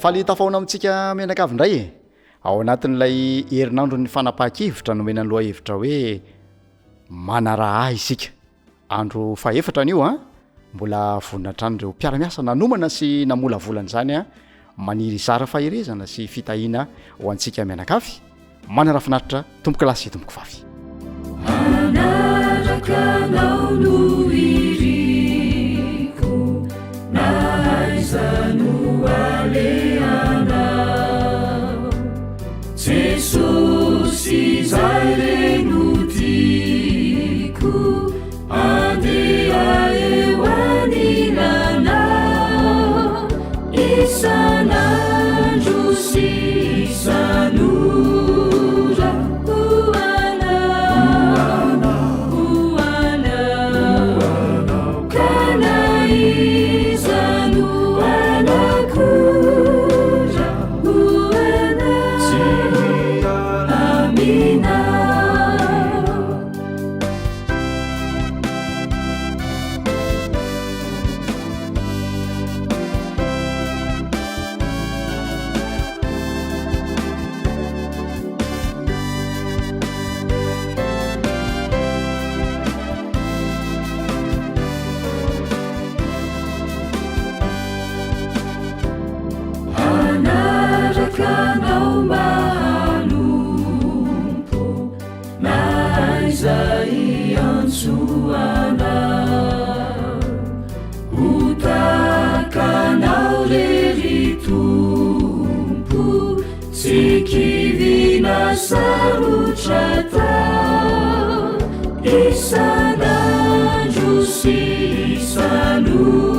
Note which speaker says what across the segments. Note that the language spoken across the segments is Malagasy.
Speaker 1: faly tafaona amintsika menakavindray e ao anatin'ilay herinandro ny fanapahan-kevitra nomena ny loha hevitra hoe manaraha ahy isika andro faefatra an'io a mbola voninantrano ireo mpiaramiasa nanomana sy namolavolana izany a maniry sara faherezana sy fitahiana ho antsika mianakavy manarafinaritra tomboko lasy tomboko vavy
Speaker 2: anarakanao no iriko nahaizano aleanao Jesosy izay reno tiako andeha eo anilanao isanandro sy isanora utakanao reritompo sikivina sarotrata isanandro sy isanora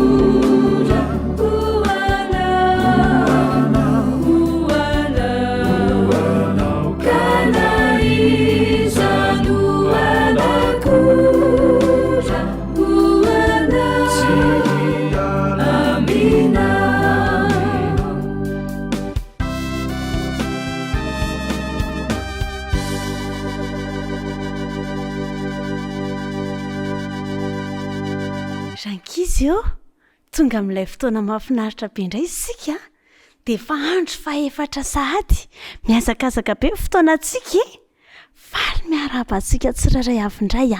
Speaker 3: rankizy io tonga amin'ilay fotoana mahafinaritra be indray isika dia efa andro faefatra sahady miazakazaka be fotoanantsika faly miarabantsika tsirairay avindray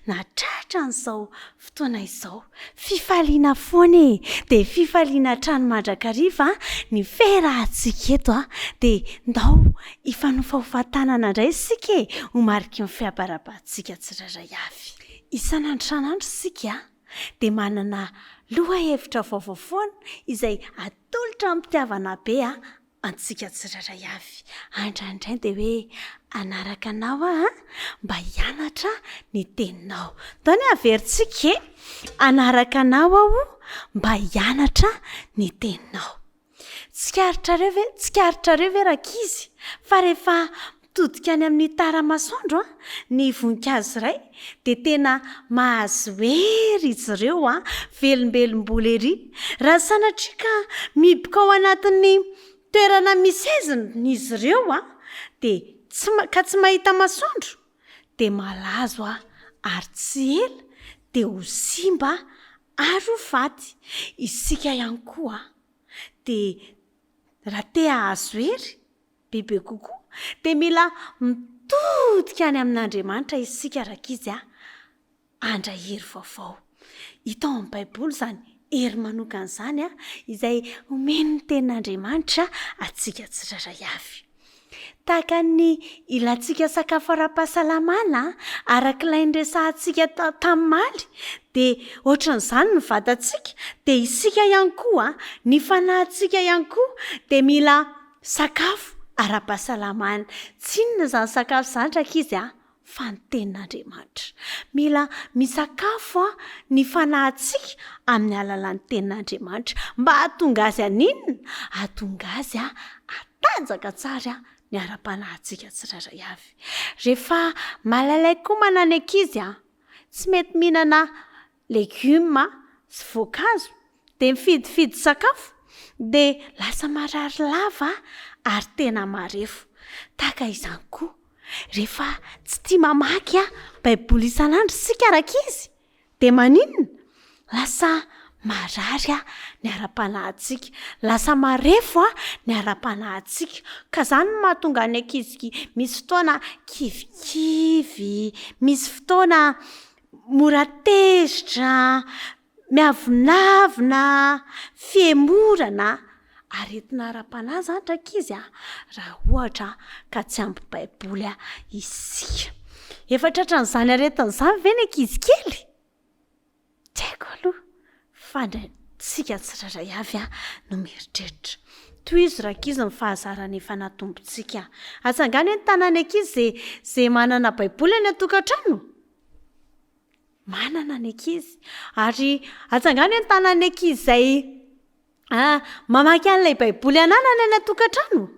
Speaker 3: natratra n'izao fotoana izao fifaliana foana dia fifaliana trano mandrakariva ny ferahantsika eto dia ndao ifanofahofantanana indray isika ho mariky ny fihabarabantsika tsirairay avy isanandro sanandro isika dia manana loha hevitra vaovao foana izay atolotra mitiavana be antsika tsirairay avy andraindray dia hoe anaraka anao mba hianatra ny teninao dany averintsika anaraka anao aho mba hianatra ny teninao tsikaritra ve rakizy fa rehefa mitodika any amin'ny taramasoandro ny voninkazo iray dia tena mahazo hery izy ireo velombelom-bola ery raha sanatria ka miboka ao anatin'ny toerana misezina izy ireo dia tsy mahita masoandro dia malazo ary tsy ela dia ho simba ary ho faty isika ihany koa dia raha te hahazo hery bebe kokoa dia mila mitodika any amin'Andriamanitra isika rakizy andra hery vaovao hita ao amin'ny baiboly izany hery manokana izany izay omeny ny tenin'Andriamanitra atsika tsirairay avy tahaka ny ilantsika sakafo ara-pahasalamana arak'ilay nresahantsika tamimaly dia ohatran'izany ny vatantsika dia isika ihany koa ny fanahintsika ihany koa dia mila sakafo ara-pahasalamana tsy inona izany sakafo izany rakizy fa ny tenin'Andriamanitra mila misakafo ny fanahintsika amin'ny alalan'ny tenin'Andriamanitra mba hahatonga azy aninona hahatonga azy atanjaka tsara ny ara-panahintsika tsirairay avy rehefa malalay koa manany ankizy tsy mety mihinana legioma sy voankazo dia mifidifidy sakafo dia lasa marary lava ary tena marefo tahaka izany koa rehefa tsy tia mamaky baiboly isanandro sika rakizy dia maninona lasa marary a ny ara-panahintsika, lasa marefo a ny ara-panahintsika. Ka zany no mahatonga ny ankizy misy fotoana kivikivy, misy fotoana mora tezitra, miavonavina, fiemorana. Aretina ara-panahy zany dra ankizy a, raha ohatra ka tsy ampy baiboly a isika. Efa tratran'izany aretin'izany ve ny ankizy kely? Tsy haiko aloha fa sika tsirairay avy a no mieritreritra. Toy izy rakizy ny fahazarany efa natombontsika. Atsangany ny tanany ankizy zay manana baiboly any an-tokantrano. Manana ny ankizy. Ary atsangany ny tanany ankizy zay mamaky an'ilay baiboly ananany any an-tokantrano.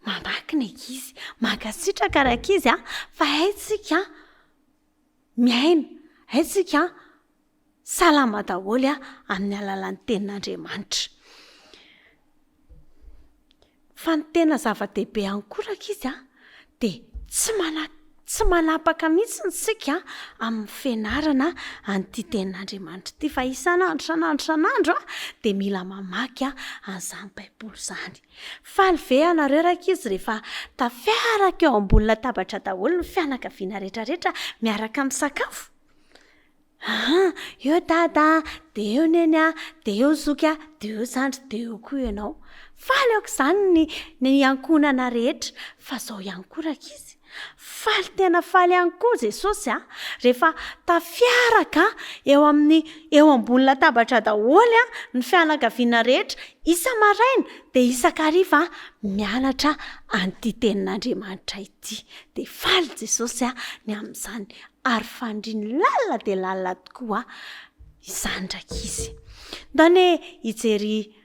Speaker 3: Mamaky ny ankizy, mankasitraka raha ankizy fa haitsika miaina, haitsika salama daholo amin'ny alalan'ny tenin'Andriamanitra. Fa ny tena zava-dehibe ihany koa raha ankizy dia tsy manapaka mihitsy isika amin'ny fianarana an'ity tenin'Andriamanitra ity, fa isan'andro dia mila mamaky an'izany baiboly izany. Faly ve anareo raha ankizy rehefa tafiaraka eo ambony latabatra daholo ny fianakaviana rehetrarehetra miaraka misakafo? Eo dada, dia eo neny dia eo zoky dia eo zandry, dia eo koa ianao. Faly aoka izany ny ankonana rehetra, fa izao ihany koa raha ankizy. Faly tena faly ihany koa Jesosy rehefa tafiaraka eo ambony latabatra daholo ny fianakaviana rehetra, isa maraina dia isan-kariva mianatra an'ity tenin'Andriamanitra ity. Dia faly Jesosy ny amin'izany, ary fandriny lalina dia lalina tokoa izany rakizy. Ndany hijery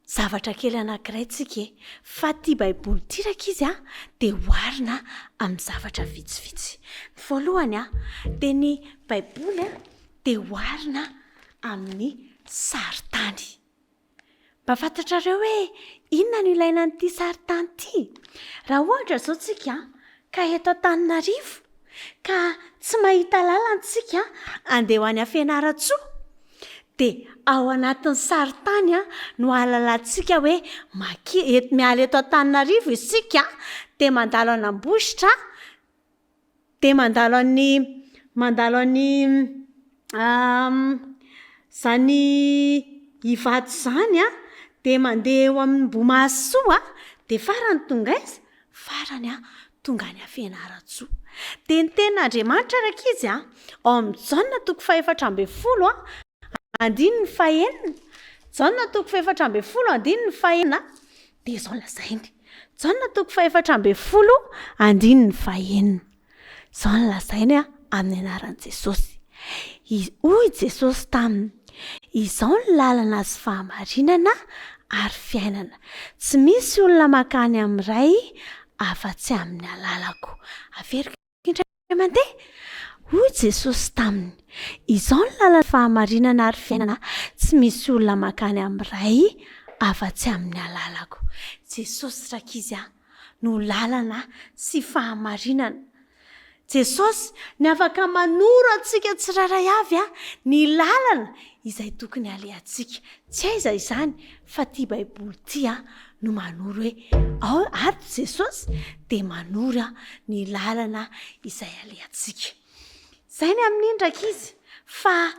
Speaker 3: zavatra kely anankiray tsika, fa ity baiboly ity rakizy dia oharina amin'ny zavatra vitsivitsy. Ny voalohany dia ny baiboly dia oharina amin'ny saritany. Mba fantatrareo hoe inona no ilaina an'ity saritany ity? Raha ohatra izao tsika ka eto Antananarivo ka tsy mahita lalana tsika andeha ho any Fianaratsoa, dia ao anatin'ny saritany no ahalalantsika hoe miala eto Antananarivo isika dia mandalo any Ambositra, dia mandalo any zany Ivato zany dia mandeha eo amin'ny Bomasoa, dia farany tonga aiza? Farany tonga any Fianaratsoa. Dia ny tenin'Andriamanitra rakizy ao amin'ny Jaona 4:10 andininy fahenina, Jaona 4:10 andininy fahenina dia izao lazainy. Jaona 4:10 andininy fahenina. Izao no lazainy amin'ny anaran'i Jesosy. Hoy Jesosy taminy, izao ny lalana sy fahamarinana ary fiainana. Tsy misy olona makany amin'iray afa-tsy amin'ny alalako. Averiko indray mandeha. Hoy Jesosy taminy, izao ny lalana fahamarinana ary fiainana, tsy misy olona makany amin'iray afa-tsy amin'ny alalako. Jesosy rakizy no lalana sy fahamarinana. Jesosy ny afaka manoro antsika tsirairay avy ny lalana izay tokony alehantsika. Tsy aiza izany fa ity baiboly ity no manoro hoe ato Jesosy dia manoro ny lalana izay alehantsika. Izay ny amin'iny rakizy, fa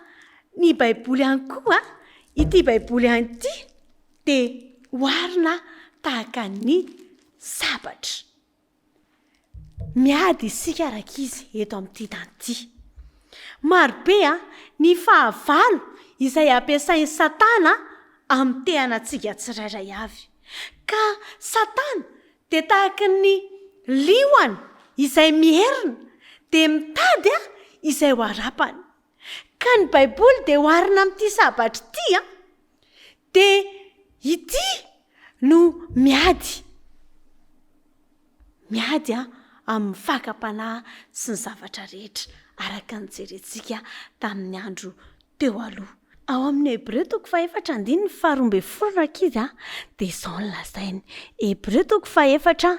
Speaker 3: ny baiboly ihany koa ity baiboly ihany ity dia oharina tahaka ny sabatra. Miady isika rakizy eto amin'ity tany ity. Marobe ny fahavalo izay ampiasain'ny Satana amin'ny te-hanantsika tsirairay avy. Ka Satana dia tahaka ny liona izay mierina dia mitady izay ho harapany. Ka ny baiboly dia oharina amin'ity sabatra ity dia ity no miady amin'ny fakapanahy sy ny zavatra rehetra araka ny jerentsika tamin'ny andro teo aloha. Ao amin'ny Hebreo 4:12 rakizy dia izao ny lazainy. Hebreo 4:12.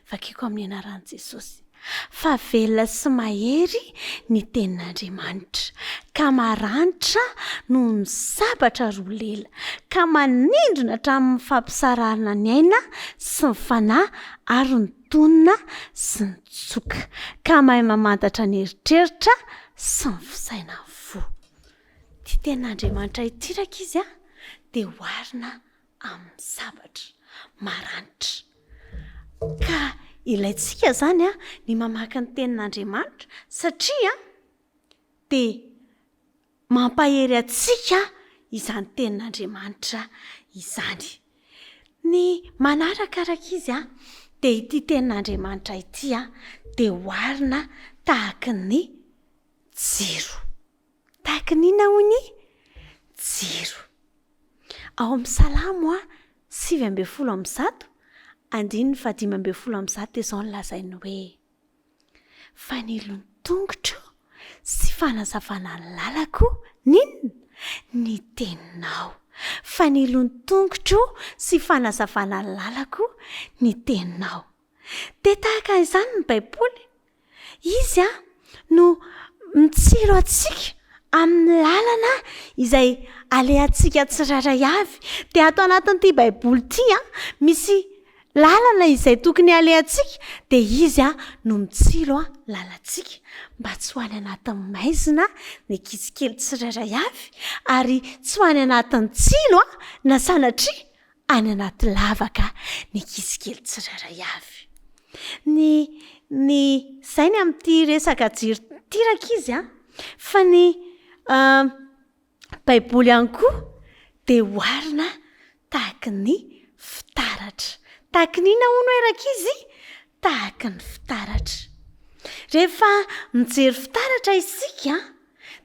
Speaker 3: Vakiko amin'ny anaran'i Jesosy. fa velona sy mahery ny tenin'Andriamanitra ka maranitra noho ny sabatra roa lela ka manindrina hatramin'ny fampisarahana ny aina sy ny fanahy ary ny tonina sy ny tsoka ka mahay mamantatra ny eritreritra sy ny fisaina fo. Ty tenin'Andriamanitra itiraka izy dia hoarina amin'ny sabatra maranitra ka ilayntsika zany ny mamaky ny tenin'Andriamanitra satria dia mampahery atsika izany tenin'Andriamanitra izany. Ny manaraka araka izy dia ity tenin'Andriamanitra ity dia hoarina tahaka ny jiro. Tahaka n'inona hoy? Jiro. Ao amin'ny Salamo 7:100 andininy 5:100 dia izao no lazainy hoe fa nilony tongotro sy fanazavana ny lalako ninona ny teninao. Fa nilony tongotro sy fanazavana ny lalako ny teninao. Dia tahaka izany ny Baiboly. Izy no mitsilo atsika amin'ny lalana izay alehantsika tsirairay avy. Dia ato anatin'ity Baiboly ity misy lalana izay tokony alehantsika dia izy no mitsilo lalantsika mba tsy ho any anatin'ny maizina ny ankizy kely tsirairay avy ary tsy ho any anatin'ny tsilo na sanatria any anaty lavaka ny ankizy kely tsirairay avy. Ny zay ny amin'ity resaka jiro tiraka izy fa ny Baiboly ihany koa dia hoarina tahaka ny fitaratra. Tahaka n'inona hono eraka izy? Tahaka ny fitaratra. Rehefa mijery fitaratra isika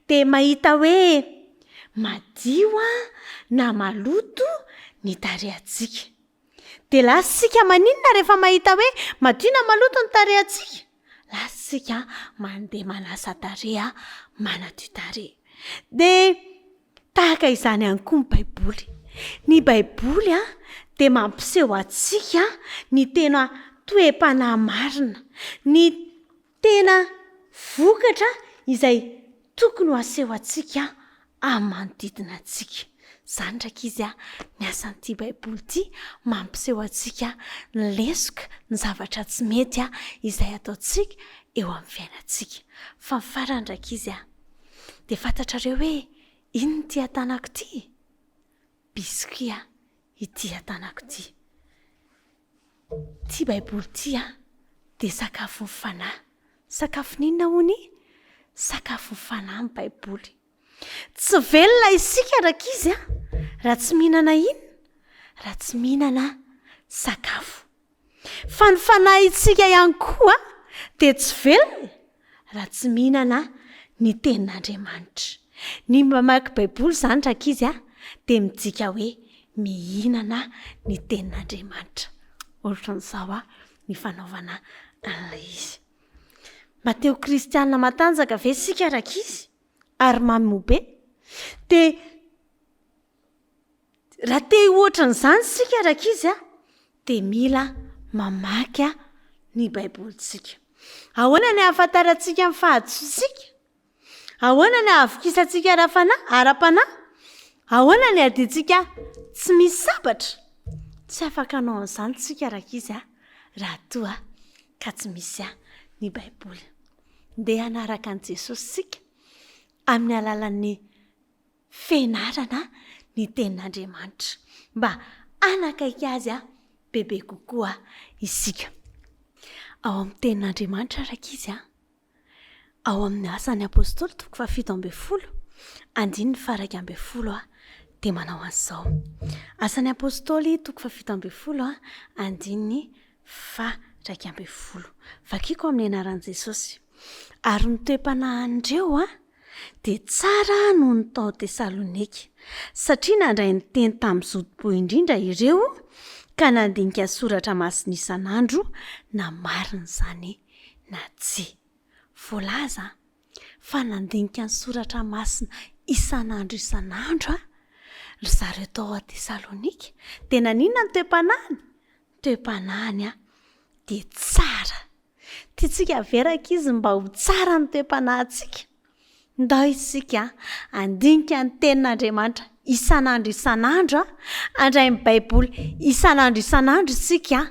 Speaker 3: dia mahita hoe madio na maloto ny tarehantsika. Dia lasitsika maninona rehefa mahita hoe madio na maloto ny tarehantsika? Lasitsika mandeha manasa tareha manadio tareha. Dia tahaka izany ihany koa ny Baiboly. Ny Baiboly dia mampiseho atsika ny tena toe-panahy marina, ny tena vokatra izay tokony ho aseho atsika amin'ny manodidina atsika. Izany ndraiky izy ny asan'ity Baiboly ity mampiseho atsika ny lesoka ny zavatra tsy mety izay ataontsika eo amin'ny fiainantsika. Fa ny farany ndraiky izy dia fantatrareo hoe inona ity atanako ity? Biscuit ity atanako ity. Ty Baiboly ity dia sakafo ny fanahy. Sakafo n'inona hono? Sakafo ny fanahy ny Baiboly. Tsy velona isika raka izy raha tsy mihinana inona? Raha tsy mihinana sakafo. Fa ny fanahy isika ihany koa dia tsy velona raha tsy mihinana ny tenin'Andriamanitra. Ny mamaky Baiboly zany raka izy dia midika hoe mihinana ny tenin'Andriamanitra. Ohatran'izao ny fanaovana an'ilay izy. Mateo kristianina matanjaka ve sika raka izy? Ary mamobe? Dia raha te ohatran'izany sika raka izy dia mila mamaky ny Baibolitsika. Ahoana ny ahafantarantsika amin'ny fahadisotsika? Ahoana ny ahavokisantsika ara-panahy? Ahoana ny adintsika tsy misy sabatra? Tsy afaka hanao an'izany tsika raka izy raha toa ka tsy misy ny Baiboly. Ndeha hanaraka an'i Jesosy sika amin'ny alalan'ny fianarana ny tenin'Andriamanitra mba hanakaiky azy bebe kokoa isika. Ao amin'ny tenin'Andriamanitra raka izy ao amin'ny asan'ny apôstôly 7:20 andininy 1:20 dia manao an'izao. Asan'ny apôstôly 7:20 andininy 1:20. Vakiako amin'ny anaran'i Jesosy. Ary ny toe-panahindreo dia tsara noho ny tao Tesalonika satria nandray ny teny tamin'ny zotom-po indrindra ireo ka nandinika soratra masina isan'andro na marina izany na tsia. Voalaza fa nandinika ny soratra masina isan'andro ry zareo tao a Tesalonika. Dia naninona ny toe-panahiny? Toe-panahiny dia tsara. tiatsika veraka izy mba ho tsara ny toe-panahintsika ndao isika andinika ny tenin'andriamanitra isan'andro andray ny baiboly isan'andro isika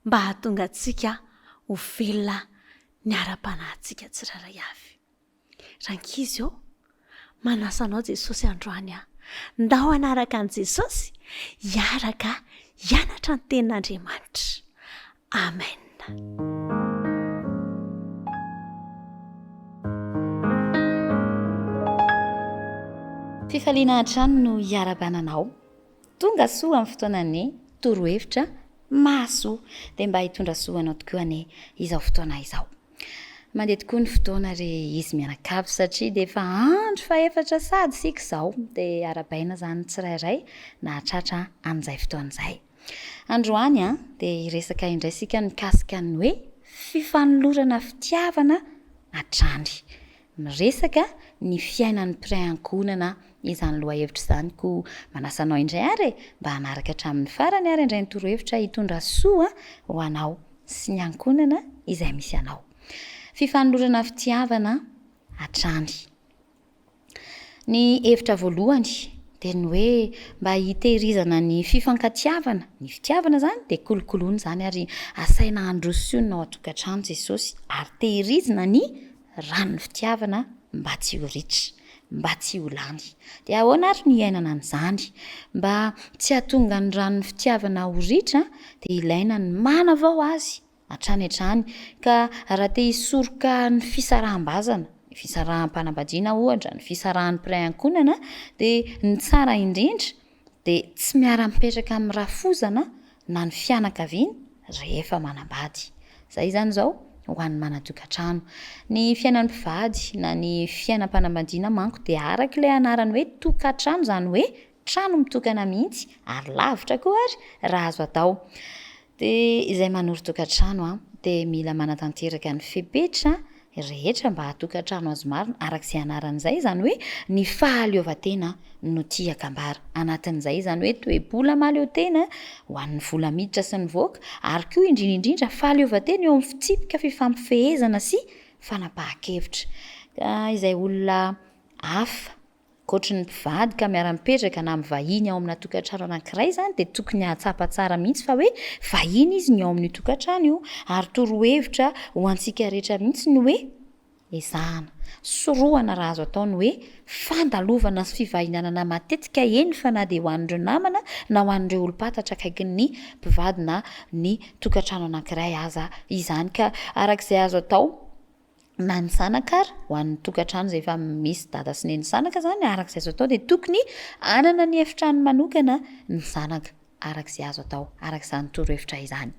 Speaker 3: mba hahatonga atsika ho velona ny ara-panahintsika tsiraray avy rankizy eo manasanao Jesosy androany ndao anaraka an' Jesosy hiaraka hianatra ny tenin'andriamanitra amen.
Speaker 4: Fifaliana hatrany no hiara-bananao tonga soa amin'ny fotoanany torohevitra mahasoa dia mba hitondra soanao tokoa ny izao fotoana izao. Mandeha tokoa ny fotoana re izy mianakavy satria dia efa andro fa efatra sady sika izao dia arabaina zany tsirairay na hatratra amin'izay fotoan'izay. Androany dia hiresaka indraisika mikasika ny hoe fifanolorana fitiavana hatrany. Miresaka ny fiainan'ny mpiray-ankonana izany loha hevitra izany ko manasanao indray ary mba hanaraka hatramin'ny farany ary indray ny torohevitra hitondra soa ho anao sy ny ankonana izay misy anao. Fifanolorana fitiavana hatrany. Ny hevitra voalohany dia ny hoe mba hitehirizana ny fifankatiavana, ny fitiavana zany dia kolokoloana zany ary asaina androsoana ao atokantrano Jesosy ary tehirizina ny ranon'ny fitiavana mba tsy ho ritra, mba tsy ho lany. Dia ahoana ary ny iainana an'izany mba tsy hahatonga ny ranon'ny fitiavana ho ritra dia ilaina ny manavao azy hatrany hatrany ka raha te hisoroka ny fisaraham-bazana, ny fisaraham-panambadiana ohatra, ny fisarahan'ny mpiray-ankonana dia ny tsara indrindra dia tsy miara-mipetraka amin'ny rafozana na ny fianakaviana rehefa manambady. Izay zany izao ho an'ny manatokantrano. Ny fiainan'ny mpivady na ny fiainam-panambadiana manko dia araka ilay anarany hoe tokantrano zany hoe trano mitokana mihitsy ary lavitra koa ary raha azo atao. Dia izay manoro tokantrano dia mila manatanteraka ny fepetra rehetra mba hatokantrano azy marina arak'izay anaran'izay zany hoe ny fahaleovantena no tiakambara. Anatin'izay zany hoe toe-bola mahaleotena ho an'ny vola miditra sy ny voaka ary koa indrindra fahaleovantena eo amin'ny fitsipika fifampifehezana sy fanapahan-kevitra. Ka izay olona hafa koatra ny mpivady ka miara-mipetraka na mivahiny ao amin'ny tokantrano anankiray zany dia tokony hahatsapa tsara mihitsy fa hoe vahiny izy ny ao amin'ny tokantrano io ary torohevitra ho antsika rehetra mihitsy ny hoe ezahana sorohana raha azo atao ny hoe fandalovana sy fivahinanana matetika eny fa na dia ho an'ireo namana na ho an'ireo olom-patatra akaiky ny mpivady na ny tokantrano anankiray aza izany. Ka arak'izay azo atao na ny sanaka ary ho an'ny tokantrano izay efa misy dada sy neny sanaka zany arak'izay azo atao dia tokony anana ny efitrano manokana ny sanaka arak'izay azo atao arak'izany torohevitra izany.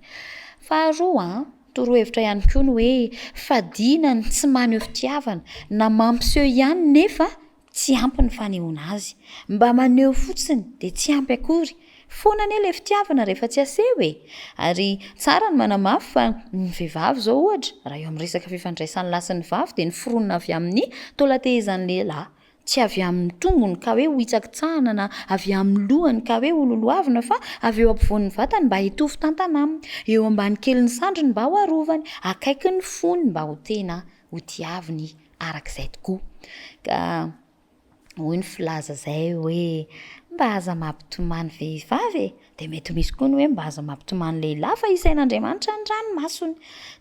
Speaker 4: Faharoa torohevitra ihany koa ny hoe fadiana ny tsy maneho fitiavana na mampiseho ihany nefa tsy ampy ny fanehoana azy. Mba maneho fotsiny dia tsy ampy akory. Foana anie ilay fitiavana rehefa tsy aseho ary tsara ny manamafy fa ny vehivavy zao ohatra raha eo amin'ny resaka fifandraisan'ny lahy sy ny vavy dia ny foronina avy amin'ny taolatehizan'ny lehilahy, tsy avy amin'ny tongony ka hoe ho hitsakitsahana na avy amin'ny lohany ka hoe hololohavina fa avy eo ampovoan'ny vatany mba hitovy tantana aminy, eo ambany kelin'ny sandriny mba ho arovany, akaiky ny fony mba ho tena ho tiaviny arak'izay tokoa. Ka hoy ny filaza izay hoe mba aza mampitomany vehivavy dia mety misy koa ny hoe mba aza mampitomany lehilahy fa isain'Andriamanitra ny ranomasony.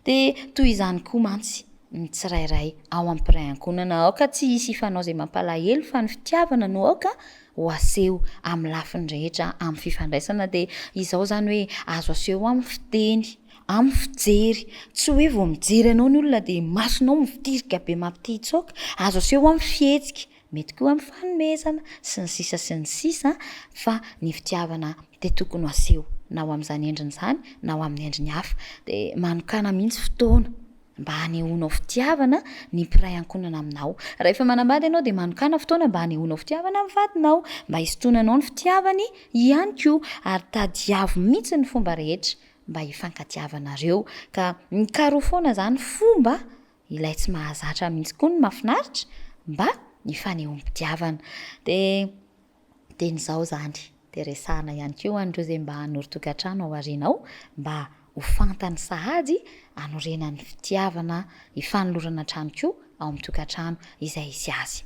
Speaker 4: Dia toy izany koa mantsy ny tsirairay ao amin'ny mpiray-ankonana aoka tsy hisy ifanao izay mampalahelo fa ny fitiavana no aoka ho aseho amin'ny lafiny rehetra amin'ny fifandraisana. Dia izao zany hoe azo aseho amin'ny fiteny, amin'ny fijery, tsy hoe vao mijery anao ny olona dia masonao mifitirika be mampititsoaka. Azo aseho amin'ny fihetsika, mety koa amin'ny fanomezana sy ny sisa fa ny fitiavana dia tokony ho aseho na ho amin'izany endriny izany na ho amin'ny endriny hafa. Dia manokana mihitsy fotoana mba hanehoanao fitiavana ny mpiray-ankonana aminao. Rehefa manambady ianao dia manokana fotoana mba hanehoanao fitiavana amin'ny vadinao, mba hisintonanao ny fitiavany ihany koa ary tadiavo mihitsy ny fomba rehetra mba hifankatiavanareo. Ka mikaroha foana zany fomba ilay tsy mahazatra mihitsy koa ny mahafinaritra mba ny fanehoam-pitiavana. Dia tenyizao zany dia resahana ihany koa an'ireo izay mba hanoro tokantrano ao aorianao mba ho fantany sahady anorena ny fitiavana ifanolorana trano koa ao amin'ny tokantrano izay izy azy.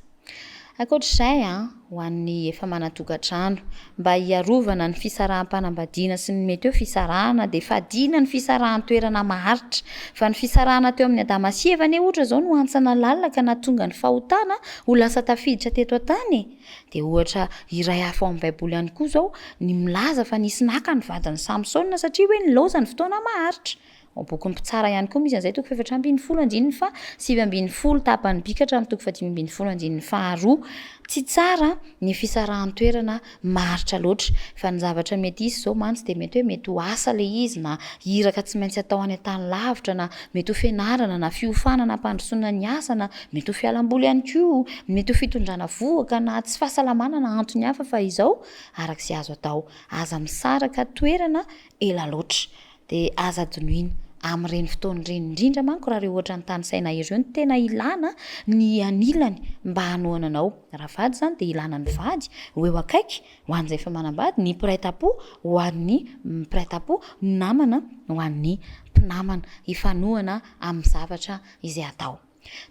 Speaker 4: Akoatr'izay ho an'ny efa manatokantrano mba hiarovana ny fisarahampanambadiana sy ny mety eo fisarahana dia fadina ny fisarahan-toerana maharitra fa ny fisarahana teo amin'ny adamasievana ohatra zao no antsana lalina ka natonga ny fahotana ho lasa tafiditra teto an-tany dia ohatra iray hafa ao amin'ny baiboly ihany koa zao ny milaza fa nisy naka ny vadiny Samsona satria hoe nilaoza ny fotoana maharitra. Boky mpitsara ihany koa misy an'izay toko 7:10 fa 7:10 tapany bikatra amin'ny toko 5:12 tsy tsara ny fisarahan-toerana maharitra loatra fa ny zavatra mety izy zao mantsy dia mety hoe mety ho asa le izy na iraka tsy maintsy atao any an-tany lavitra na mety ho fianarana na fiofanana mpandrosoana ny asa na mety ho fialamboly ihany koa mety ho fitondrana voaka na tsy fahasalamana na antony hafa fa izao arak'izay azo atao aza misaraka toerana ela loatra dia aza dinoina amin'ireny fotoan'ireny indrindra manko raha reo ohatra ny tany saina ireo ny tena ilana ny anilany mba hanoana anao raha vady zany dia ilana ny vady ho eo akaiky ho an'izay efa manambady ny mpiray-tam-po ho an'ny mpiray-tam-po namana ho an'ny mpinamana ifanohana amin'ny zavatra izay atao.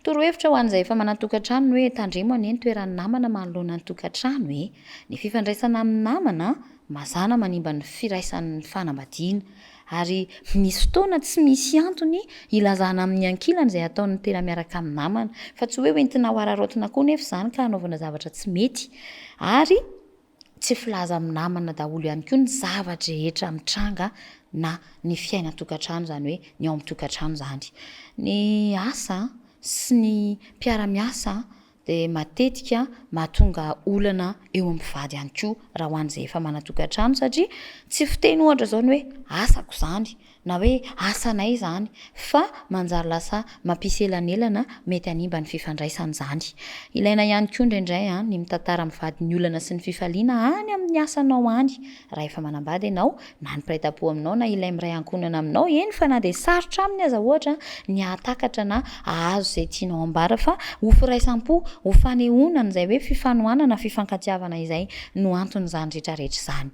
Speaker 4: Torohevitra ho an'izay efa manatokantrano hoe tandremo anie ny toeran'ny namana manoloana ny tokantrano ny fifandraisana amin'ny namana mazana manimba ny firaisan'ny fanambadiana ary misy fotoana tsy misy antony ilazana amin'ny ankilana izay ataony tena miaraka amin'ny namana fa tsy hoe entina ho araraotina koa nefa izany ka hanaovana zavatra tsy mety ary tsy filaza amin'ny namana daholo ihany koa ny zavatra rehetra mitranga na ny fiaina-tokantrano izany hoe ny ao amin'ny tokantrano izany. Ny asa sy ny mpiara-miasa dia matetika mahatonga olana eo amin'ny vady ihany koa raha ho an'izay efa manatokantrano satria tsy fiteny ohatra zao ny hoe asako izany na hoe asanay izany fa manjary lasa mampisy elanelana mety hanimba ny fifandraisana izany. Ilaina ihany koa indraindray ny mitantara mivady ny olana sy ny fifaliana any amin'ny asanao any raha efa manambady ianao na ny mpiray-tam-po aminao na ilay miray ankonana aminao eny fa na dia sarotra aminy aza ohatra ny hahatakatra na ahazo izay tianao ambara fa ho firaisampo ho fanehoana izay hoe fifanohanana fifankatiavana izay no anton'izany rehetrarehetra izany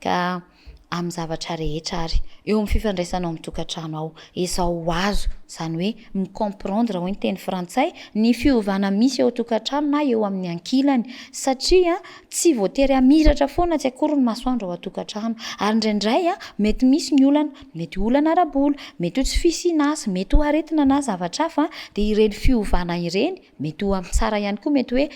Speaker 4: ka amin'ny zavatra rehetra ary eo amin'ny fifandraisanao amin'ny tokantrano ao izao azo izany hoe micomprendre hoe ny teny frantsay ny fiovana misy eo tokantrano na eo amin'ny ankilany satria tsy voatery hamiratra foana tsy akory ny masoandro ao atokantrano ary indraindray mety misy ny olana mety olana arabola mety ho tsy fisinasa mety ho aretina na zavatra hafa dia ireny fiovana ireny mety ho amin'ny tsara ihany koa mety hoe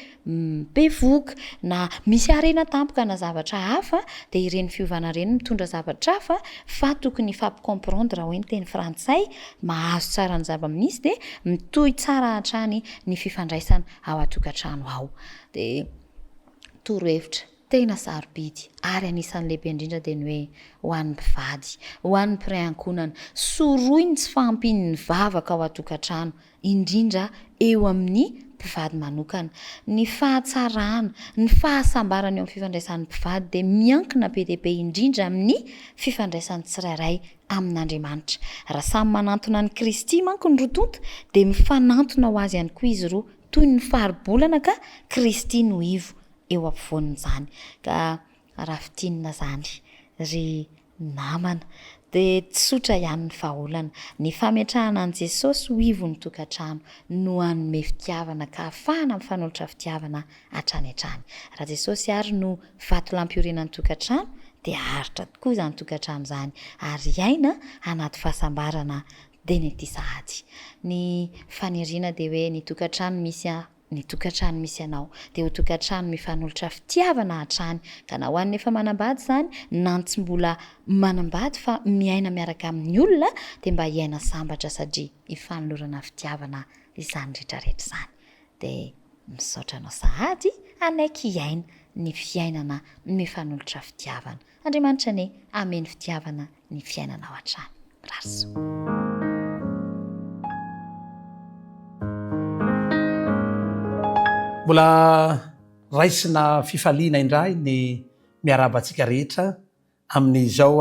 Speaker 4: bevoka na misy arena tampoka na zavatra hafa dia ireny fiovana ireny mitondra zavatra hafa fa tokony fampicomprendre hoe ny teny frantsay mahazo tsara ny zava-misy dia mitohy tsara hatrany ny fifandraisana ao atokantrano ao. Dia torohevitra tena sarobidy ary anisan'ny lehibe indrindra dia ny hoe ho an'ny mpivady ho an'ny mpiray ankonana soroiny tsy fahampiany vavaka ao atokantrano indrindra eo amin'ny mpivady manokana ny fahatsarana ny fahasambarana eo amin'ny fifandraisan'ny mpivady dia miankina be dia be indrindra amin'ny fifandraisan'ny tsirairay amin'Andriamanitra. Raha samy manantona ny Kristy manko ny rotonta dia mifanantona ho azy ihany koa izy roa toy ny faribolana ka Kristy no ivo eo ampovoan'izany ka raha fitinina zany ry namana dia tsotra ihany ny vahaolana ny fametrahana an' Jesosy ho ivo ny tokantrano no hanome fitiavana ka ahafahana mifanolotra fitiavana hatrany hatrany. Raha Jesosy ary no vato lampihorenan'ny tokantrano dia haritra tokoa izany tokantrano izany ary aina anaty fahasambarana dia ny ity sahady. Ny faniriana dia hoe ny tokantrano misy anao dia ho tokantrano mifanolotra fitiavana hatrany ka na ho an'ny efa manambady izany na tsy mbola manambady fa miaina miaraka amin'ny olona dia mba hiaina sambatra satria hifanolorana fitiavana izany rehetrarehetra izany dia misaotra anao sahady anaiky hiaina ny fiainana mifanolotra fitiavana. Andriamanitra anie ameny fitiavana ny fiainana ao hatrany. Raso.
Speaker 5: Mbola raisina fifaliana indray ny miarabantsika rehetra amin'izao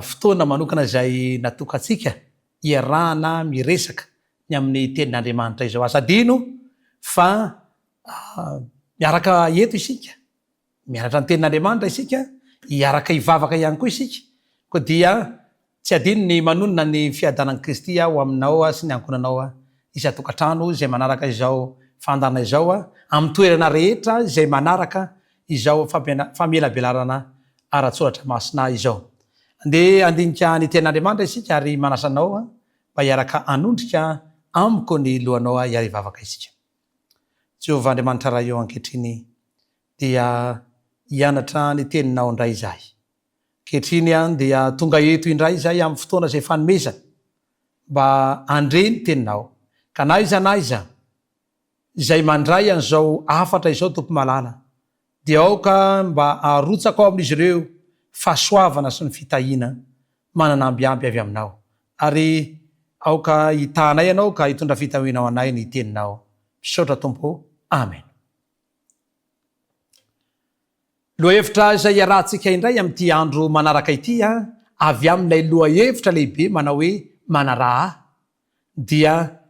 Speaker 5: fotoana manokana izay natokantsika iarahana miresaka ny amin'ny tenin'Andriamanitra izao. Azadino fa miaraka eto isika miaratra ny tenin'Andriamanitra isika hiaraka hivavaka ihany koa isika koa dia tsy adino ny manonona ny fiadanan'i Kristy ho aminao sy ny ankonanao isa-tokantrano zay manaraka izao fandana izao amin'ny toerana rehetra zay manaraka izao famelabelarana ara-tsoratra masina izao. Andeha andinika ny ten'Andriamanitra isika ary manasanao mba hiaraka anondrika amiko ny lohanao hiary vavaka isika. Jehovah Andriamanitra raha eo ankehitriny dia hianatra ny teninao indray izahay. Ankehitriny dia tonga eto indray izahay amin'ny fotoana izay fanomezana mba andre ny teninao. Ka na iza izay mandray an'izao afatra izao tompo malala dia aoka mba arotsaka ao amin'izy ireo fahasoavana sy ny fitahiana mananambiampy avy aminao. Ary aoka hitanay ianao ka hitondra fitahianao anay ny teninao. Misaotra tompo. Amen. Lohahevitra izay iarahantsika indray amin'ity andro manaraka ity avy amin'ilay lohahevitra lehibe manao hoe manaraha dia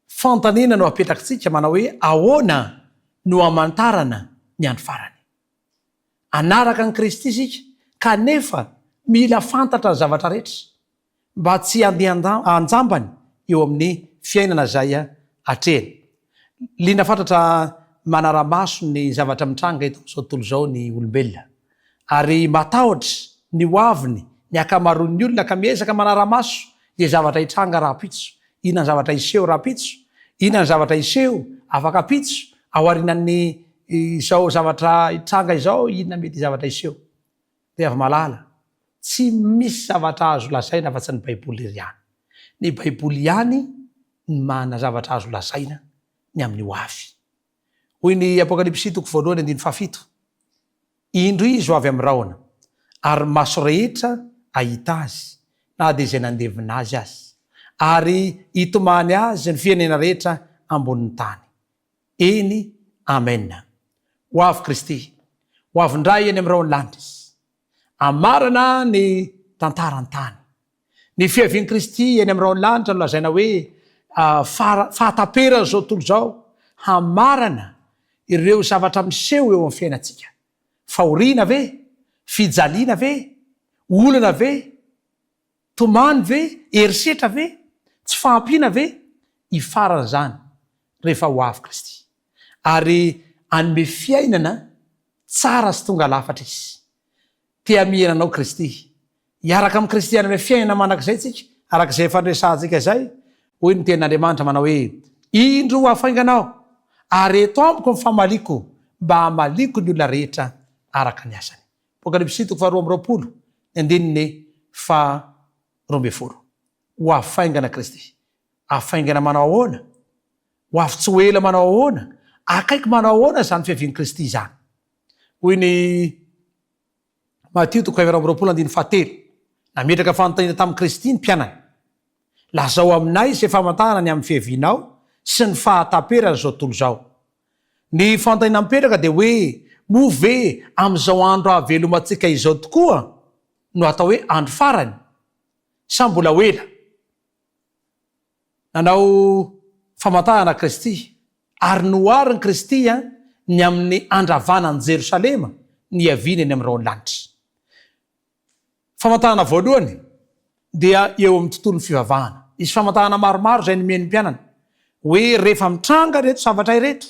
Speaker 5: fantanina no apetrakintsika manao hoe ahoana no amantarana ny andro farany. Anaraka ny Kristy isika kanefa mila fantatra ny zavatra rehetra mba tsy andeha anjambany eo amin'ny fiainana izay hatrehany. Liana fantatra manara-maso ny zavatra mitranga eto amin'izao tontolo izao ny olombelona ary matahotra ny hoaviny ny akamaroan'ny olona ka miezaka manara-maso dia zavatra hitranga raha-pitso. Inona ny zavatra iseho raha-pitso? Inona ny zavatra iseho afaka pitso? Aorinan'ny izao zavatra hitranga izao inona mety zavatra iseho? Dia avy malala tsy misy zavatra azo lazaina fa tsy ny Baiboly iry ihany. Ny Baiboly ihany ny mana zavatra azo lazaina ny amin'ny hoavy. Hoy ny Apokalipsy 2:7 indro izy ho avy amin'ny rahona ary maso rehetra ahita azy na dia izay nandevina azy azy ary hitomany azy ny fiainana rehetra ambonin'ny tany. Eny amena. Ho avy Kristy, ho avy indray eny amin'ny rahony lanitra izy. Amarana ny tantarany tany. Ny fiavian'i Kristy eny amin'ny rahony lanitra no lazaina hoe fahatapera zao tontolo izao hamarana ireo zavatra miseho eo amin'ny fiainantsika. Fahoriana ve? Fijaliana ve? Olana ve? Tomany ve? Herisetra ve? Tsy fahampiana ve? Ifarana zany rehefa ho avy Kristy. Ary anome fiainana tsara sy tonga lafatra izy. Tea miainanao Kristy. Hiaraka amin'ny Kristy anome fiainana manakizay tsika arak'izay fandresantsika izay. Hoy ny tenin'Andriamanitra manao hoe indro ho afainganao ary eto amiko ny famaliko mba hamaliko ny olona rehetra araka ny asany. Apokalipsy 2:12. Ho afaingana Kristy. Afaingana manao ahoana? Ho avy tsy ho ela manao ahoana? Akaiky manao ahoana zany fiavian'i Kristy zany? Hoy ny Matthieu 2:17 nametraka fanontaniana tamin'i Kristy ny mpianany. Lazao aminay izay famantarana ny amin'ny fiavianao sy ny fahataperana zao tontolo izao. Ny fanontaniana mipetraka dia hoe move amin'izao andro hahavelomantsika izao tokoa no atao hoe andro farany sa mbola ho ela? Nanao famantarana Kristy ary nohariny Kristy ny amin'ny andravanan'i Jerosalema ny hiaviana eny amin'ny rahony lanitra. Famantarana voalohany dia eo amin'ny tontolon'ny fivavahana. Isy famantarana maromaro izay nomeny mpianana hoe rehefa mitranga reto zavatra ireto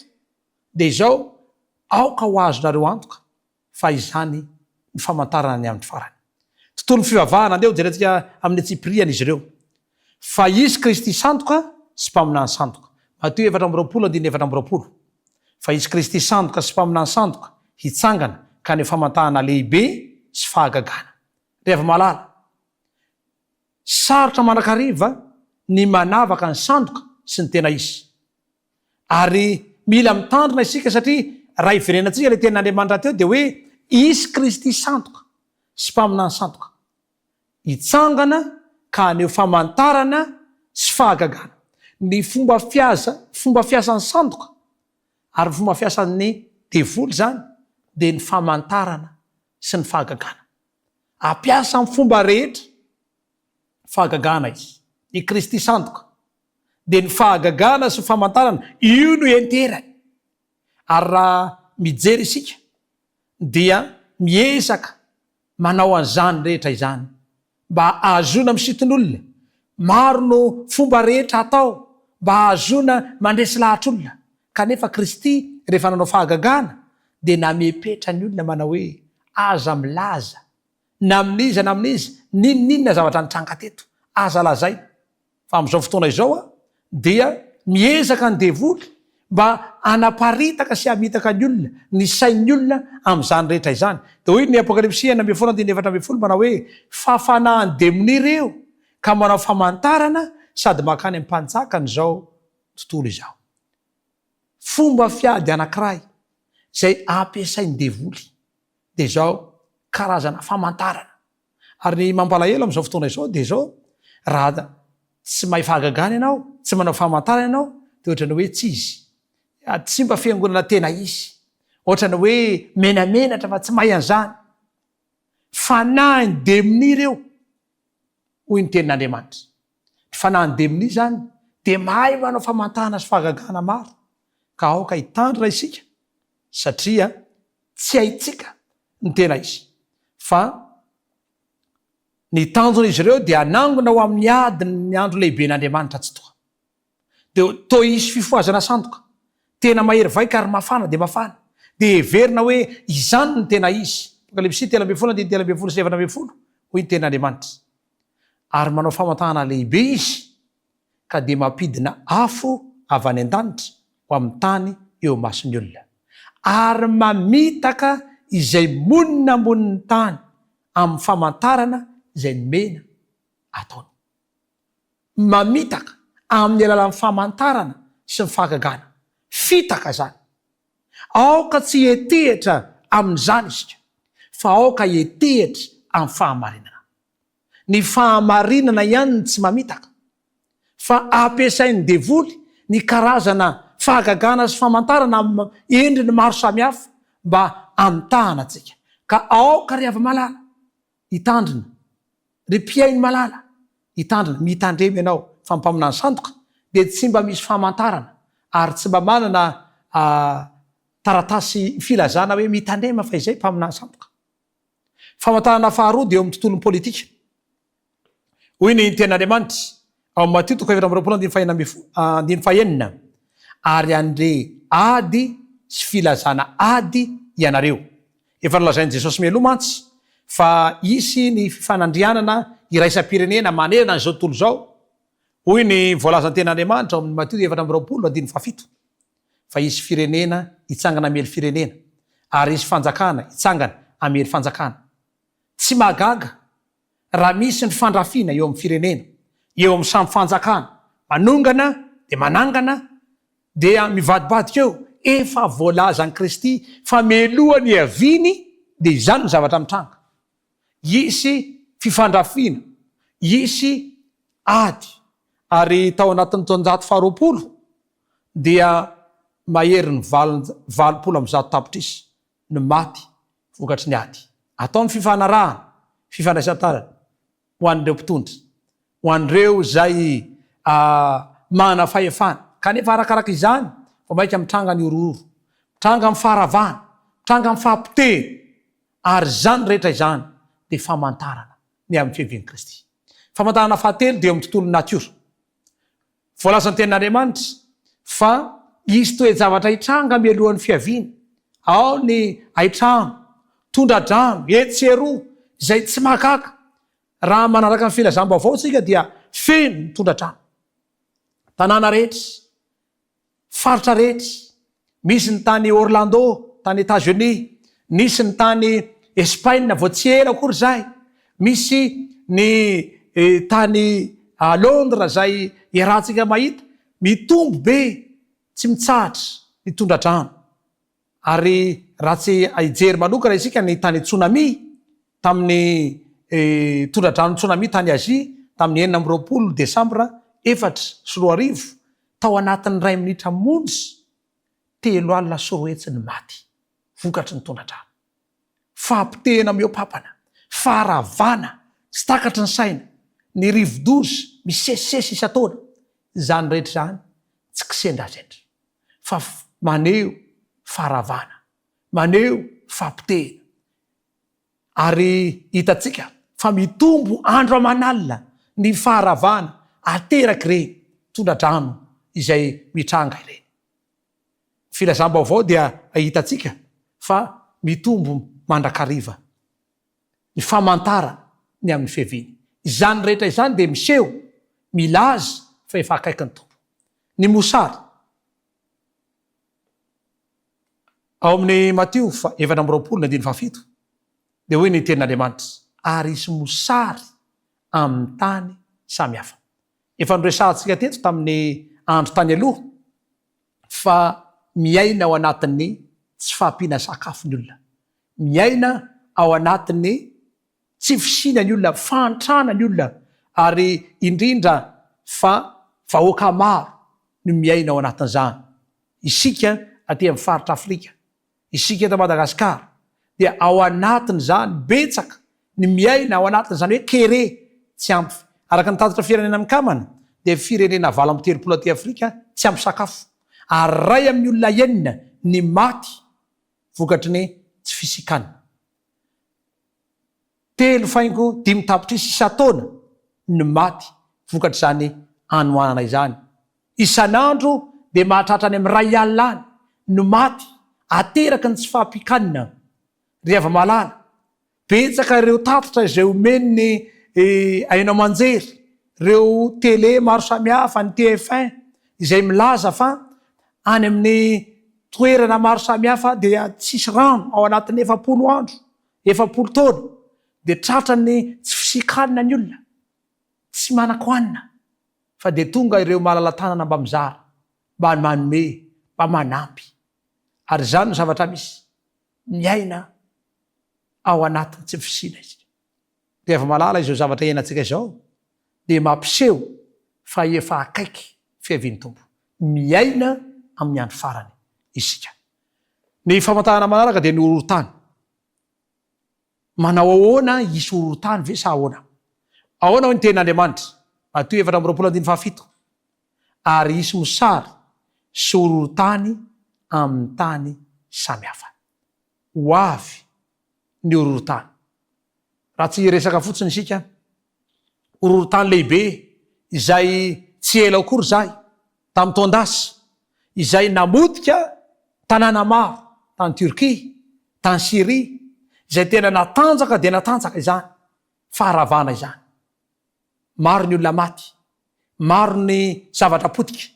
Speaker 5: dia izao aoka ho azonareo antoka fa izany ny famantarana ny andro farany. Tontolon'ny fivavahana andeha jerentsika amin'ny Tsipriana izy ireo. Fa izy Kristy sandoka sy mpaminany sandoka. Matteo 4:20. Fa izy Kristy sandoka sy mpaminany sandoka hitsangana ka ny famantarana lehibe sy fahagagana. Rehefa malala sarotra manakariva ny manavaka ny sandoka sy ny tena izy. Ary mila mitandrina isika satria raha iverenantsika ilay tenin'Andriamanitra teo dia hoe izy Kristy sandoka sy mpaminany sandoka hitsangana ka aneo famantarana sy fahagagana. Ny fomba fiasan'ny sandoka ary fomba fiasan'ny devoly zany dia ny famantarana sy ny fahagagana. Apiasa amin'ny fomba rehetra fahagagana izy. Ny Kristy sandoka dia ny fahagagana sy famantarana io no enterany. Ary raha mijery isika dia miezaka manao an'izany rehetra izany mba ahazona misitin'olona maro no fomba rehetra atao mba ahazona mandresy lahatr'olona kanefa Kristy rehefa nanao fahagagana dia namepetra ny olona manao hoe aza milaza na amin'iza na amin'iza ninoninona zavatra nitranga teto aza lazay fa amin'izao fotoana izao a dia miezaka ny devoly mba anaparitaka sy hamitaka ny olona ny sain'ny olona amin'izany rehetra izany dia hoy ny apokalipsia 4:7 manao hoe fafanahany demonireo ka manao famantarana sady makany amin'ny mpanjaka n'izao tontolo izao. Fomba fiady anankiray izay ampiasain'ny devoly dia zao karazana famantarana ary ny mampalahelo amin'izao fotoana izao dia zao raha tsy mahay fahagagana ianao tsy manao famantarana ianao dia ohatrany hoe tsy izy tsy mba fiangonana tena izy ohatrany hoe menamenatra fa tsy mahay an'izany fanahiny demoni ireo hoy ny tenin'Andriamanitra. Ny fanahiny demoni zany dia mahay manao famantarana sy fahagagana maro ka aoka hitandrina isika satria tsy haitsika ny tena izy fa ny tanjona izy ireo dia anangona ho amin'ny adiny ny andro lehibe n'Andriamanitra tsy toa dia toa isy fifoazana sandoka tena mahery vaika ary mafana dia mafana dia heverina hoe izany ny tena izy. Apokalipsia 3:7 hoy ny tenin'Andriamanitra ary manao famantahana lehibe izy ka dia mampidina afo avy any an-danitra ho amin'ny tany eo mason'ny olona ary mamitaka izay monina ambonin'ny tany amin'ny famantarana izay nomena ataony. Mamitaka amin'ny alalan'ny famantarana sy ny fahagagana fitaka zany aoka tsy etehitra amin'izany isika fa aoka etehitra amin'ny fahamarinana. Ny fahamarinana ihany tsy mamitaka fa ampiasain'ny devoly ny karazana fahagagana sy famantarana endriny maro samihafa mba amitahana antsika ka aoka ry avy malala hitandrina ry mpiainy malala hitandrina mitandremy ianao fa mpaminany sandoka dia tsy mba misy famantarana ary tsy mba manana taratasy filazana hoe mitandrema fa izay mpaminany sandoka. Famantarana faharoa dia eo amin'ny tontolon'ny politika hoy ny tenin'Andriamanitra ao Matteo 7:9 ary andre ady sy filazana ady ianareo. Efa nolazain'i Jesosy mialoha mantsy fa isy ny fifanandrianana iraisam-pirenena manerana n'izao tontolo izao hoy ny voalazan'ny tenin'Andriamanitra ao amin'ny Matteo 4:7 fa isy firenena hitsangana amely firenena ary isy fanjakana hitsangana amely fanjakana. Tsy magaga raha misy ny fandrafiana eo amin'ny firenena eo amin'ny samy fanjakana manongana dia manangana dia mivadibadika eo efa voalazan'i Kristy fa melohany haviny dia izany ny zavatra mitranga. Isy fifandrafiana isy ady ary tao anatin'ny 720 dia mahery ny 20 tapitrisa ny maty vokatry ny ady. Ataony fifanarahana fifandraisan-tanana ho an'ireo mpitondra ho an'ireo zay mana fahefana kanefa arakaraka izany fa maika mitranga ny ororo mitranga amin'ny faharavana mitranga amin'ny fahampiteny ary zany rehetra izany dia famantarana ny amin'ny fiavian'i Kristy. Famantarana fahatelo dia amin'ny tontolon'ny natiora. Voalazan'ny tenin'Andriamanitra fa isy toe-javatra hitranga mialohan'ny fiaviana ao ny haitrano tondradrano etseroa izay tsy mahagaga raha manaraka ny filazam-baovao tsika dia feno ny tondradrano tanàna rehetra faritra rehetra misy ny tany Orlando tany États-Unis misy ny tany Espagne vao tsy ela akory zay misy ny tany Londres zay iarahantsika mahita mitombo be tsy mitsahatra ny tondradrano ary raha tsy hijery manokana isika ny tany tsunami tamin'ny tondradrano tsunami tany Azia tamin'ny 9 Desambra 2004 tao anatin'ny 1 minitra monja 3 alina sy 4 hetsy ny maty vokatry ny tondradrano. Fahampitehana miopapana faharavana sy takatry ny saina ny rivo-doza misesisesy isa-taona zany rehetra zany tsy kisendrazetra fa maneho faharavana maneho fahampitehana ary hitatsika fa mitombo andro amanalina ny faharavana ateraky reny tondradrano izay mitranga ireny. Filazam-baovao dia ahitatsika fa mitombo mandrakariva ny famantara ny amin'ny fiaviany. Izany rehetra izany dia miseho milaza fa efa akaiky ny tompo. Ny mosary ao amin'ny Matio 7:7 dia hoe ny tenin'Andriamanitra ary isy mosary amin'ny tany samihafa. Efa noresahantsika teto tamin'ny andro tany aloha fa miaina ao anatin'ny tsy fahampiana sakafo ny olona, miaina ao anatin'ny tsy fisina ny olona, fantrana ny olona, ary indrindra fa vahoaka maro no miaina ao anatin'izany. Isika aty amin'ny faritra Afrika, isika eto Madagasikara dia ao anatin'izany betsaka ny miaina ao anatin'izany hoe kere tsy ampy. Araka ny tatitra firenena mikamana dia firenena 30 aty Afrika tsy ampy sakafo, ary ray amin'ny olona enina ny maty vokatry ny tsy fisikana. 3.5 tapitrisa isa-taona ny maty vokatry izany anoanana izany. Isan'andro dia mahatratra any amin'ny 1 alina any no maty ateraky ny tsy fahampikanina. Riava malala betsaka ireo tatitra izay omeny ny aina manjery, ireo tele maro samihafa, ny TF1 izay milaza fa any amin'ny toerana maro samihafa dia tsisy rano ao anatin'ny 40 andro, 40 taona, dia tratrany tsy fisikanina ny olona, tsy manan-koanina, fa dia tonga ireo malala-tanana mba mizara, mba manome, mba manampy. Ary izany no zavatra misy, miaina ao anatin'ny tsy fisina izy. Dia malala izao zavatra iainantsika izao dia mampiseho fa efa akaiky fiavian'ny tompo, miaina amin'ny andro farany isika. Ny famantarana manaraka dia ny horohorontany. Manao ahoana isy horohorontany ve sa ahoana? Ahoana ho ny tenin'Andriamanitra? Mateo 7:7 ary isy mosary sy horohorontany amin'ny tany samihafa. Ho avy ny horohorontany. Raha tsy resaka fotsiny isika horohorontany lehibe izay tsy ela akory zay tamin'ny taondasy, izay namotika tanàna maro tany Turkia, tany Syria, izay tena natanjaka dia natanjaka izany faharavana izany. Maro ny olona maty, maro ny zavatra potika,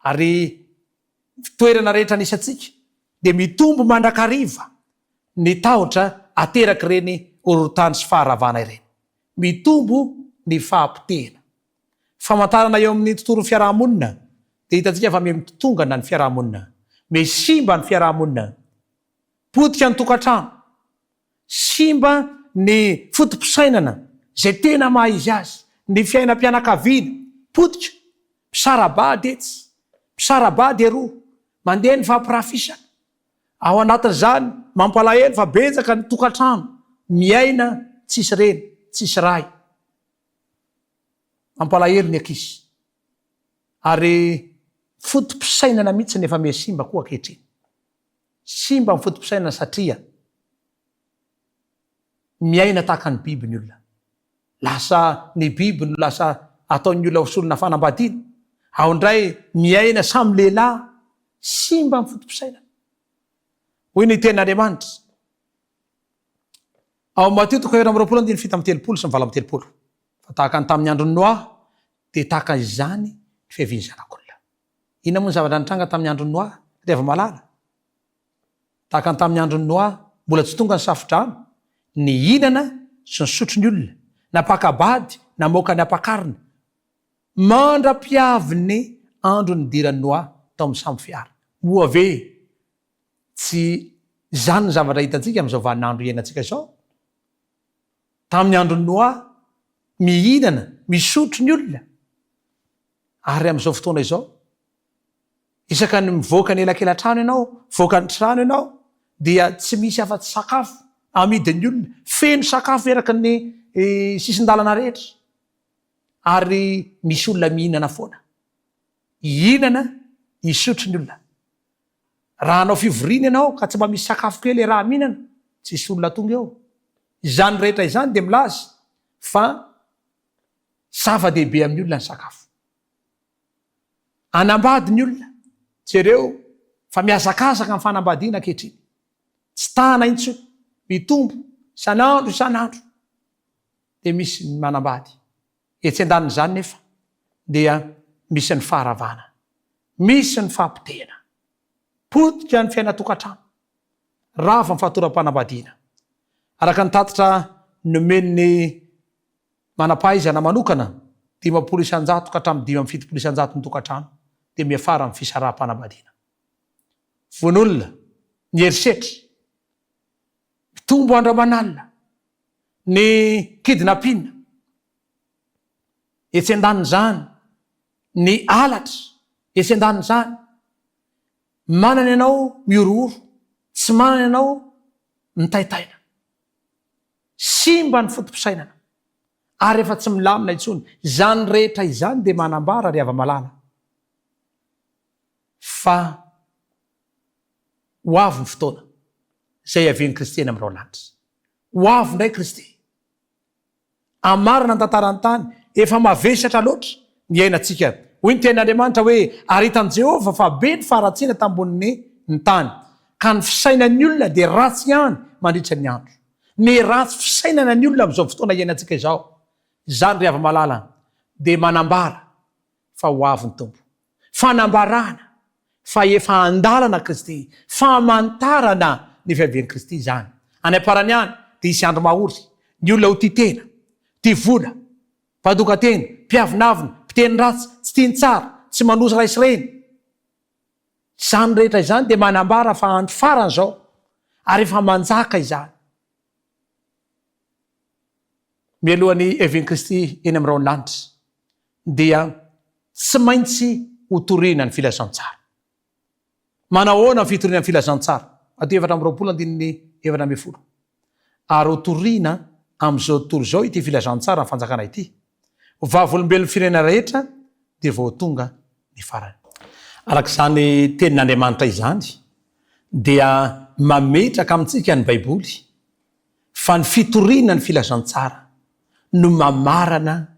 Speaker 5: ary toerana rehetra nisy atsika dia mitombo mandrakariva ny tahotra ateraky ireny horohorontany sy faharavana ireny. Mitombo ny fahampitehana. Famantarana eo amin'ny tontolon'ny fiarahamonina dia hitantsika fa mitongana ny fiarahamonina, simba ny fiarahamonina, potika ny tokantrano, simba ny fotom-pisainana izay tena maha-izy azy, ny fiainam-pianakaviana potika, mpisarabady etsy, mpisarabady eroa, mandeha ny fampirafisana. Ao anatin'izany mampalahelo fa betsaka ny tokantrano miaina tsisy reny, tsisy ray. Mampalahelo ny ankizy. Ary fotom-pisainana mihitsy nefa mia simba koa ankehitriny. Simba ny fotom-pisainana satria miaina tahaka ny biby ny olona. Lasa ny biby no lasa ataon'ny olona hosolona fanambadiana. Ao indray miaina samy lehilahy, simba ny fotom-pisainana. Hoy ny tenin'Andriamanitra ao Mateo 7:7 sy 8:30. Fa tahaka ny tamin'ny andron'ny Noa dia tahaka izany ny fiaviany zanak'olona. Inona moa ny zavatra nitranga tamin'ny andron'ny Noa? Riava malala. Tahaka ny tamin'ny andron'ny Noa mbola tsy tonga ny safodrano, ny hinana sy ny sotro ny olona, napakabady, namoaka ny ampakarina, mandra-piavy ny andro ny diran'ny Noa tao amin'ny sambo fiara. Moa ve tsy izany ny zavatra hitantsika amin'izao vaninandro iainantsika izao? Tamin'ny andron'ny Noa mihinana, misotro ny olona, ary amin'izao fotoana izao isaka ny mivoaka ny elakelan-trano ianao, voaka ny trano ianao, dia tsy misy afa-tsy sakafo amidin'ny olona, feno sakafo eraky ny sisin-dalana rehetra, ary misy olona mihinana foana, hihinana, hisotro ny olona. Raha anao fivoriana ianao ka tsy mba misy sakafo kely raha mihinana, tsisy olona tonga eo, Izany rehetra izany de milaza fa zava-dehibe amin'ny olona ny sakafo. Anambady ny olona, jereo fa miazakazaka amin'ny fanambadiana ankehitriny. Tsy tana intsony, mitombo isan'andro. De misy ny manambady. Etsy andanin'izany nefa dia misy ny faharavana, misy ny fampitena. Potika ny fiaina tokantrano, rava ny fahatoram-panambadiana. Araka ny tatitra nomen'ny manampahaizana manokana 500 ka hatramin'ny 700 ny tokantrano dia miafara amin'ny fisaraha-panambadiana. Von'olona ny herisetra, mitombo andra-manalina, ny kidnapina, etsy andanin'izany ny alatra, etsy andanin'izany manana ianao miorooro, tsy manana ianao mitaitaina. Simba ny fotom-pisainana ary efa tsy milamina intsony. Izany rehetra izany dia manambara ry hava-malala fa ho avy ny fotoana izay havian'ny Kristy eny amin'ireo lanitra. Ho avy indray Kristy. Amarina ny tantarany tany, efa mavesatra loatra ny ainatsika. Hoy ny tenin'Andriamanitra hoe aritan'i Jehova fa be ny faharatsiana tambonin'ny tany, ka ny fisainan'ny olona dia ratsy ihany mandritra ny andro. Ny ratsy fisainana ny olona amin'izao fotoana iainantsika izao. Izany ry hava-malala dia manambara fa ho avy ny tompo. Fanambarana fa efa andalana Kristy, famantarana ny fiavian'i Kristy izany. Any am-parany any dia isy andro mahory, ny olona ho tia tena, tia vola, mpadoka tena, mpiavinavina, mpiteny ratsy, tsy tiany tsara, tsy manozy raisy reny. Izany rehetra izany dia manambara fa andro farany izao ary efa manjaka izany. Mialohan'ny hiavian'i Kristy eny amin'ireo lanitra dia tsy maintsy ho toriana ny filazantsara. Manao ahoana ny fitoriana ny filazantsara? Ato 4:20. Ary ho toriana amin'izao tontolo izao ity filazantsara ny fanjakana ity. Ho vavolombelon'ny firenena rehetra dia vao tonga ny farany. Arak'izany tenin'Andriamanitra izany dia mametraka amintsika ny Baiboly fa ny fitoriana ny filazantsara no mamarana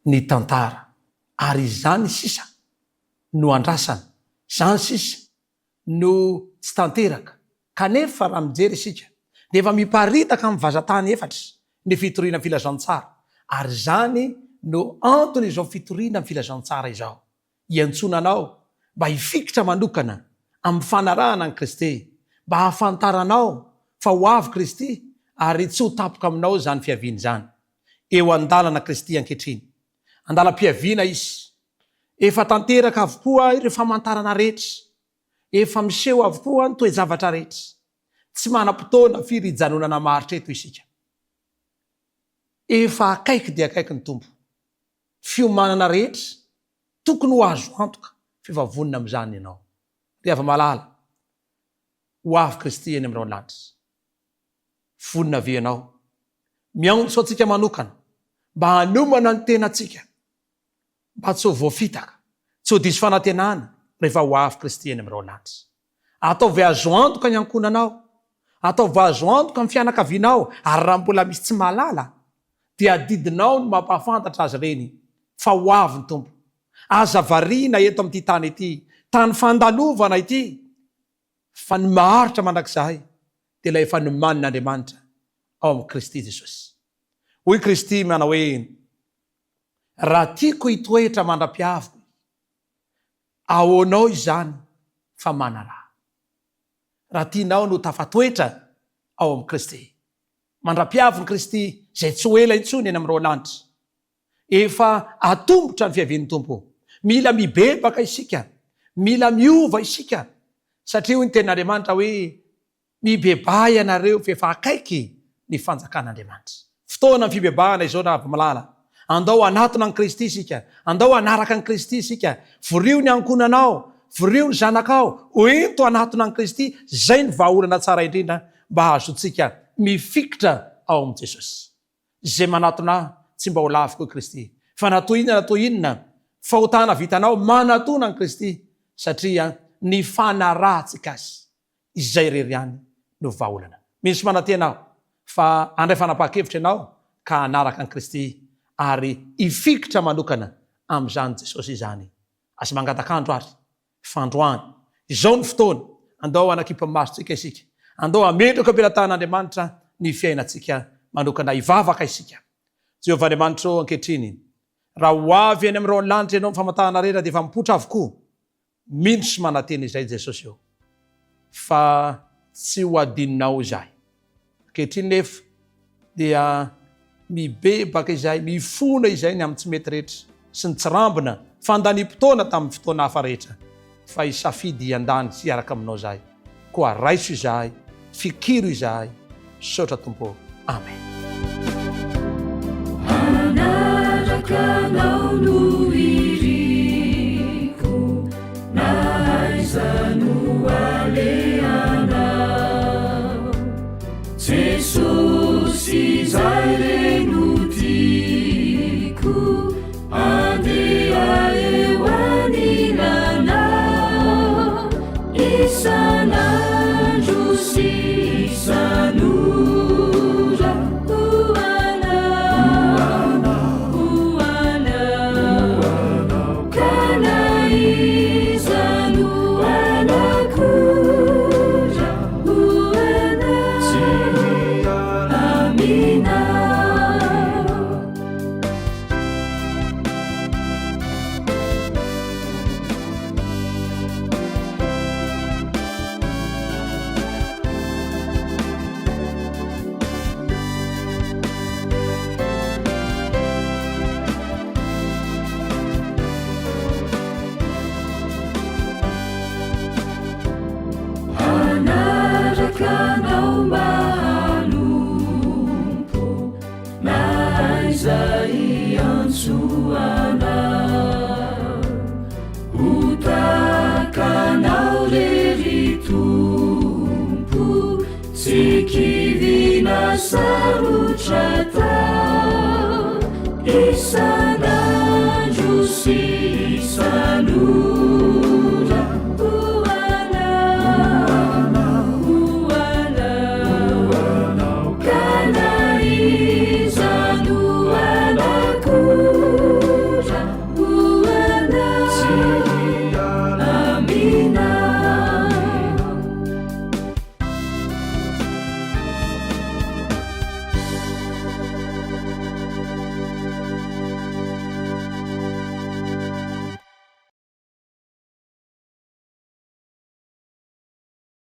Speaker 5: ny tantara, ary izany sisa no andrasana, izany sisa no tsy tanteraka. Kanefa raha mijery isika dia efa miparitaka amin'ny vazantany efatra ny fitoriana ny filazantsara, ary izany no antony izao fitoriana ny filazantsara izao. Iantsonanao mba hifikitra manokana amin'ny fanarahana ny Kristy, mba hahafantaranao fa ho avy Kristy ary tsy ho tapoka aminao zany fiaviana izany. Eo andalana Kristy ankehitriny, andalam-piaviana izy. Efa tanteraka avokoa ireo famantarana rehetra, efa miseho avokoa ny toe-javatra rehetra. Tsy manam-potoana firy hijanonana maritra eto isika. Efa akaiky dia akaiky ny tompo. Fiomanana rehetra tokony ho azo antoka fivavonina amin'izany ianao. Ry hava-malala, ho avy Kristy eny amin'ireo lanitra. Vonina ve ianao? Miantso antsika manokana mba hanomana ny tenantsika, mba tsy ho voafitaka, tsy ho diso fanantenana rehefa ho avy Kristy eny amin'ireo lanitra. Ataovy azo antoka ny ankonanao, ataovy azo antoka ny fianakavianao, ary raha mbola misy tsy mahalala dia didinao no mampahafantatra azy reny fa ho avy ny tompo. Aza variana eto amin'ity tany ity, tany fandalovana ity, fa ny maharitra mandrakizay dia ilay efa nomanin'Andriamanitra ao amin'ny Kristy Jesosy. Hoy Kristy manao hoe raha tiako hitoetra mandra-piaviko, ahoanao izany fa manaraha. Raha tianao no tafatoetra ao amin'ny Kristy, mandra-piaviny Kristy izay tsy ho ela intsony eny amin'ireo lanitra, efa atombotra ny fiavian'ny tompo. Mila mibebaka isika, mila miova isika, satria hoy ny tenin'Andriamanitra hoe mibebay ianareo fa efa akaiky ny fanjakan'Andriamanitra. Fotoana ny fibebahana izao raha malala. Andao anatona ny Kristy isika, andao anaraka ny Kristy isika, vorio ny ankonanao, vorio ny zanakao, hoento anatona ny Kristy, zay ny vahaolana tsara indrindra mba hahazotsika mifikitra ao amin'i Jesosy. Zay manatona tsy mba ho laviko i Kristy, fa natao inona fahotana vitanao manatona ny Kristy, satria ny fanarahantsika azy izay rery ihany no vahaolana. Misy manantenao fa andray fanapa-kevitra ianao ka anaraka any Kristy ary ifikitra manokana am'izany Jesosy izany. Azy mangatakandro ary fandroany izao ny fotoana andao anakipamasitsika isika, andao amendrika ampelantan'Andriamanitra ny fiainantsika manokana ivavaka isika. Jehovah Andriamanitra o ankehitriny, raha ho avy any amin'ireo lanitra ianao famantahana rera dia efa mipotra avokoa. Mino sy mananteny izay Jesosy eo fa tsy ho adinonao izay. Ankehitriny nefa dia mibebaka izay, mifona izay ny amin'ny tsy mety rehetra sy ny tsirambina fandani-potoana tamin'ny fotoana hafa rehetra, fa isafidy iandany sy iaraka aminao izahay. Koa raiso izahay, fikiro izahay, sotra Tompo. Amen.
Speaker 2: Anarakanao no iriko, nahaizano aleanao, Jesosy izay reno tiako, andeha eo anilanao, isanandro sy isan'ora hoanao, ka naizano anakora hoanao, amina. Anarakanao mahalompo, nahaizay antsoanao, hotakanao rery Tompo, tsy kivina sarotra tao,